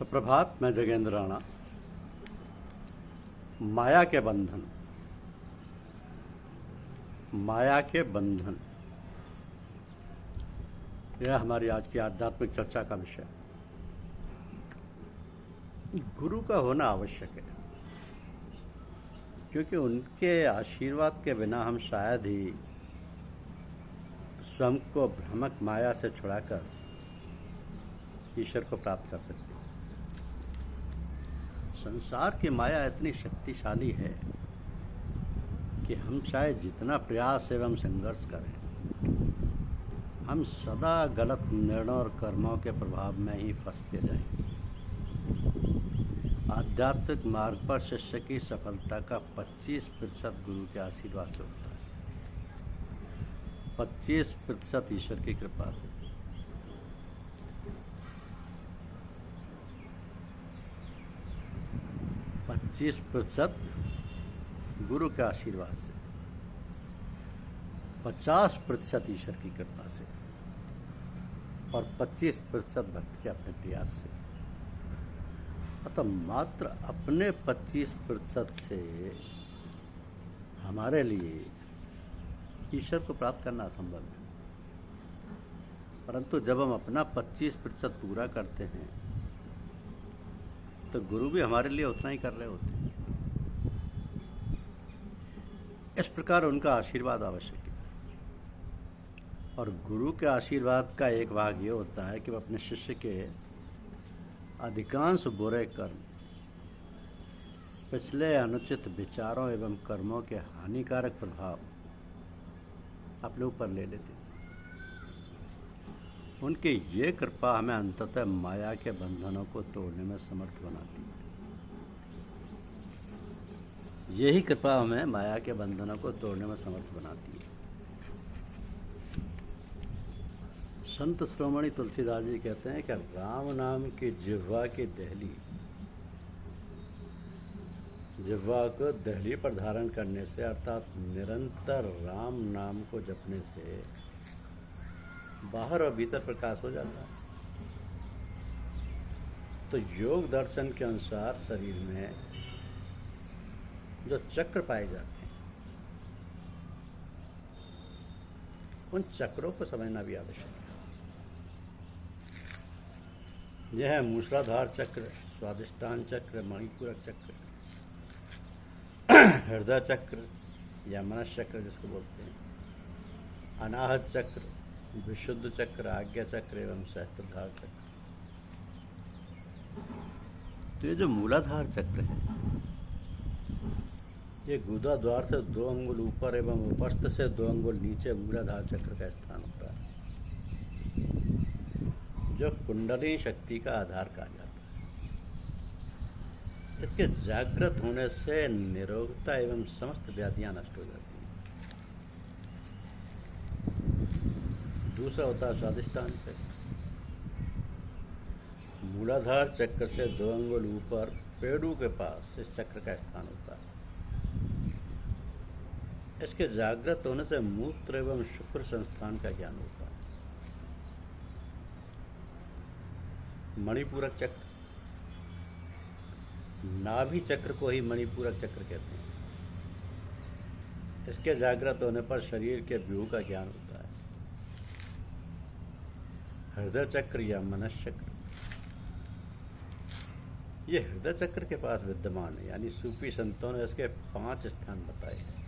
सुप्रभात। मैं जगेंद्र राणा। माया के बंधन, माया के बंधन, यह हमारी आज की आध्यात्मिक चर्चा का विषय। गुरु का होना आवश्यक है, क्योंकि उनके आशीर्वाद के बिना हम शायद ही स्वयं को भ्रामक माया से छुड़ाकर ईश्वर को प्राप्त कर सकते हैं। संसार की माया इतनी शक्तिशाली है कि हम चाहे जितना प्रयास एवं संघर्ष करें, हम सदा गलत निर्णयों और कर्मों के प्रभाव में ही फंस के जाएंगे। आध्यात्मिक मार्ग पर शिष्य की सफलता का 25% गुरु के आशीर्वाद से होता है, 25% ईश्वर की कृपा से। पच्चीस % गुरु के आशीर्वाद से, 50% ईश्वर की कृपा से और 25% भक्त के अपने प्रयास से। अतः मात्र अपने 25% से हमारे लिए ईश्वर को प्राप्त करना असंभव है, परंतु जब हम अपना 25% पूरा करते हैं तो गुरु भी हमारे लिए उतना ही कर रहे होते हैं। इस प्रकार उनका आशीर्वाद आवश्यक है। और गुरु के आशीर्वाद का एक भाग ये होता है कि वह अपने शिष्य के अधिकांश बुरे कर्म, पिछले अनुचित विचारों एवं कर्मों के हानिकारक प्रभाव अपने ऊपर ले लेते हैं। उनकी ये कृपा हमें अंततः माया के बंधनों को तोड़ने में समर्थ बनाती है। यही कृपा हमें माया के बंधनों को तोड़ने में समर्थ बनाती है। संत श्रोमणी तुलसीदास जी कहते हैं कि राम नाम की जिह्वा की दहली, जिह्वा को दहली पर धारण करने से, अर्थात निरंतर राम नाम को जपने से बाहर और भीतर प्रकाश हो जाता है। तो योग दर्शन के अनुसार शरीर में जो चक्र पाए जाते हैं, उन चक्रों को समझना भी आवश्यक है। यह है मूषलाधार चक्र, स्वादिष्टान चक्र, मणिपूरक चक्र, हृदय चक्र या मनस चक्र जिसको बोलते हैं, अनाहत चक्र, विशुद्ध चक्र, आज्ञा चक्र एवं सहस्त्रधार चक्र। तो ये जो मूलाधार चक्र है, ये गुदा द्वार से 2 अंगुल ऊपर एवं उपस्थ से 2 अंगुल नीचे मूलाधार चक्र का स्थान होता है, जो कुंडली शक्ति का आधार कहा जाता है। इसके जागृत होने से निरोगता एवं समस्त व्याधियां नष्ट हो जाती हैं। दूसरा होता है स्वादिष्टान चक्र। मूलाधार चक्र से 2 अंगुल ऊपर पेड़ू के पास इस चक्र का स्थान होता है। इसके जागृत होने से मूत्र एवं शुक्र संस्थान का ज्ञान होता है। मणिपूरक चक्र, नाभि चक्र को ही मणिपूरक चक्र कहते हैं। इसके जागृत होने पर शरीर के व्यूह का ज्ञान होता है। हृदय चक्र या मनस चक्र, ये हृदय चक्र के पास विद्यमान है, यानी सूफी संतों ने इसके 5 स्थान बताए हैं।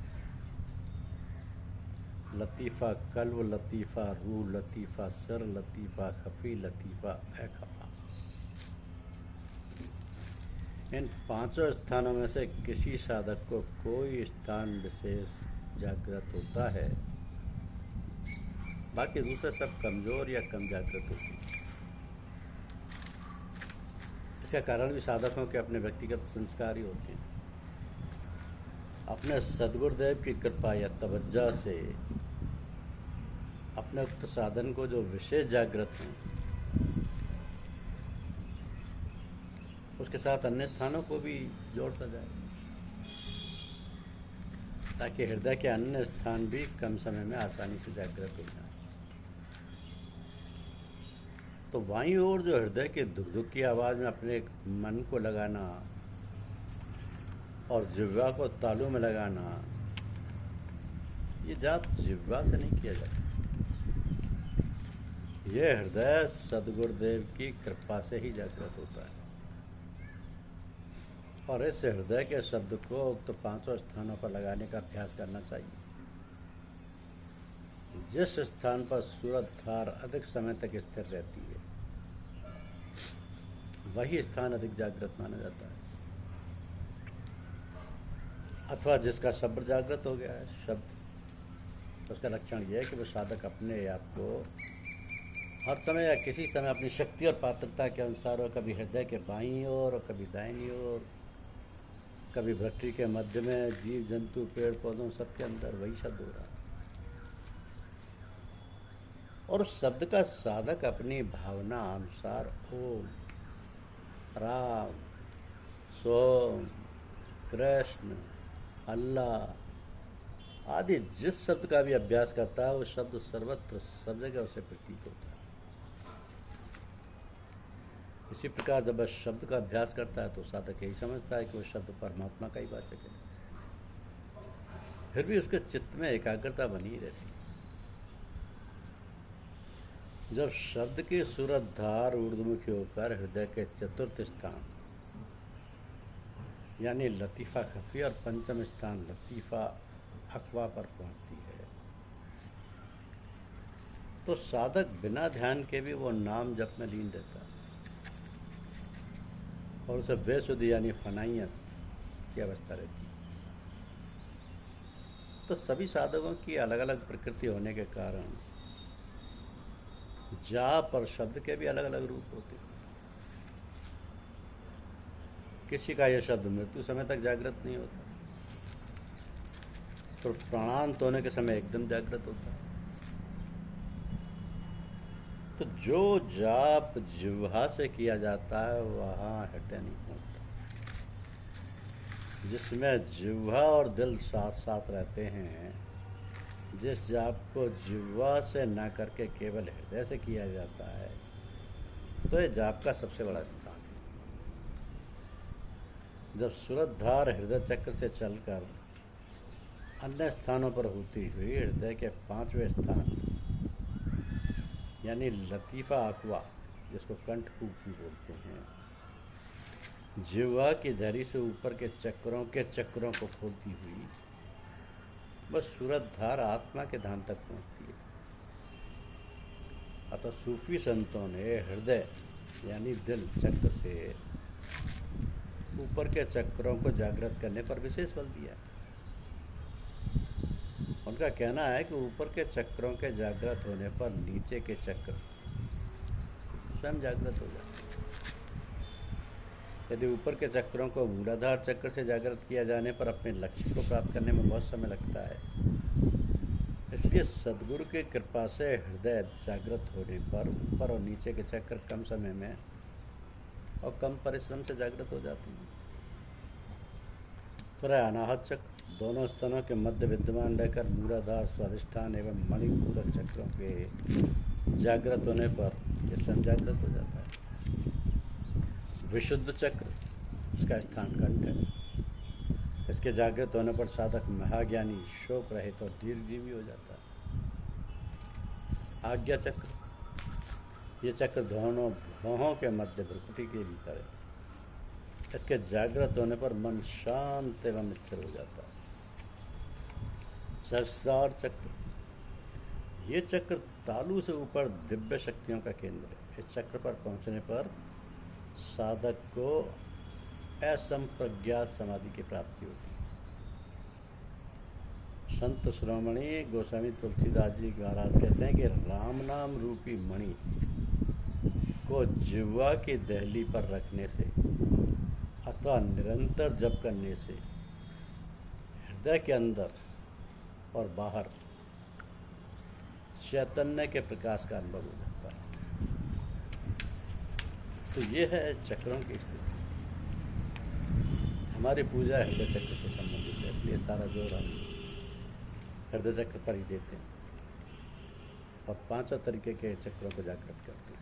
लतीफ़ा कल्ब, लतीफ़ा रूह, लतीफ़ा सर, लतीफ़ा खफी, लतीफ़ा अखफा। इन 5 स्थानों में से किसी साधक को कोई स्थान विशेष जागृत होता है, बाकी दूसरे सब कमजोर या कम जागृत होते हैं। इसका कारण भी साधकों के अपने व्यक्तिगत संस्कार ही होते हैं। अपने सद्गुरुदेव की कृपा या तवज्जो से अपने उक्त साधन को जो विशेष जागृत हैं, उसके साथ अन्य स्थानों को भी जोड़ता जाए, ताकि हृदय के अन्य स्थान भी कम समय में आसानी से जागृत हो जाए। तो बाईं ओर जो हृदय की धुक धुक की आवाज़ में अपने मन को लगाना और जिह्वा को तालू में लगाना, ये जाप जिह्वा से नहीं किया जाता। ये हृदय सदगुरुदेव की कृपा से ही जागृत होता है। और इस हृदय के शब्द को तो 5 स्थानों पर लगाने का अभ्यास करना चाहिए। जिस स्थान पर सूरत धार अधिक समय तक स्थिर रहती है, वही स्थान अधिक जागृत माना जाता है। अथवा जिसका शब्द जागृत हो गया है, शब्द, उसका लक्षण यह है कि वो साधक अपने आप को हर समय या किसी समय अपनी शक्ति और पात्रता के अनुसार और कभी हृदय के बाईं ओर और कभी दाहिनी ओर, कभी भट्टी के मध्य में, जीव जंतु पेड़ पौधों सबके अंदर वही शब्द हो रहा है। और उस शब्द का साधक अपनी भावना अनुसार ओम, राम, सोम, कृष्ण, अल्लाह आदि जिस शब्द का भी अभ्यास करता है, वो शब्द सर्वत्र सब जगह उसे प्रतीत होता है। इसी प्रकार जब वह शब्द का अभ्यास करता है तो साधक यही समझता है कि वो शब्द परमात्मा का ही वाचक है। फिर भी उसके चित्त में एकाग्रता बनी रहती है। जब शब्द की सूरत धार ऊर्ध्वमुखी होकर हृदय के चतुर्थ स्थान यानी लतीफ़ा खफी और पंचम स्थान लतीफ़ा अखवा पर पहुंचती है, तो साधक बिना ध्यान के भी वो नाम जप में लीन रहता है और उसे बेसुधी यानी फनाइयत की अवस्था रहती है। तो सभी साधकों की अलग अलग प्रकृति होने के कारण जाप और शब्द के भी अलग अलग रूप होते हैं। किसी का यह शब्द मृत्यु समय तक जागृत नहीं होता, तो प्राणांत होने के समय एकदम जागृत होता है। तो जो जाप जिह्वा से किया जाता है वहाँ हृदय नहीं पहुँचता। जिसमें जिह्वा और दिल साथ साथ रहते हैं, जिस जाप को जिह्वा से ना करके केवल हृदय से किया जाता है, तो ये जाप का सबसे बड़ा स्थान है। जब सूरतधार हृदय चक्र से चलकर अन्य स्थानों पर होती हुई हृदय के 5वें स्थान यानी लतीफ़ा अखवा, जिसको कंठकूप भी बोलते हैं, जिह्वा की धरी से ऊपर के चक्रों को खोलती हुई बस सूरतधार आत्मा के धाम तक पहुंचती है। अतः सूफी संतों ने हृदय यानी दिल चक्र से ऊपर के चक्रों को जागृत करने पर विशेष बल दिया। उनका कहना है कि ऊपर के चक्रों के जागृत होने पर नीचे के चक्र स्वयं जागृत हो जाते हैं। यदि ऊपर के चक्रों को मूलाधार चक्र से जागृत किया जाने पर अपने लक्ष्य को प्राप्त करने में बहुत समय लगता है। इसलिए सद्गुरु की कृपा से हृदय जागृत होने पर ऊपर और नीचे के चक्र कम समय में और कम परिश्रम से जागृत हो जाते हैं। फिर अनाहत चक्र दोनों स्तनों के मध्य विद्यमान रहकर मूलाधार, स्वाधिष्ठान एवं मणिपूरक चक्रों के जागृत होने पर यह स्वयं जागृत हो जाता है। विशुद्ध चक्र, इसका स्थान कंठ है। इसके जागृत होने पर साधक महाज्ञानी, शोक रहित और दीर्घजीवी हो जाता है। आज्ञा चक्र, ये चक्र दोनों भौहों के मध्य भ्रुकुटी के भीतर है। इसके जागृत होने पर मन शांत एवं स्थिर हो जाता है। सहस्रार चक्र, ये चक्र तालू से ऊपर दिव्य शक्तियों का केंद्र है। इस चक्र पर पहुंचने पर साधक को असंप्रज्ञात समाधि की प्राप्ति होती है। संत शिरोमणि गोस्वामी तुलसीदास जी महाराज कहते हैं कि राम नाम रूपी मणि को जिह्वा की दहली पर रखने से अथवा निरंतर जप करने से हृदय के अंदर और बाहर चैतन्य के प्रकाश का अनुभव हो जाता है। तो ये है चक्रों की स्थिति। हमारी पूजा हृदय चक्र से संबंधित है, इसलिए सारा जोर हम हृदय चक्र पर ही देते हैं और 5 तरीके के चक्रों को जागृत करते हैं।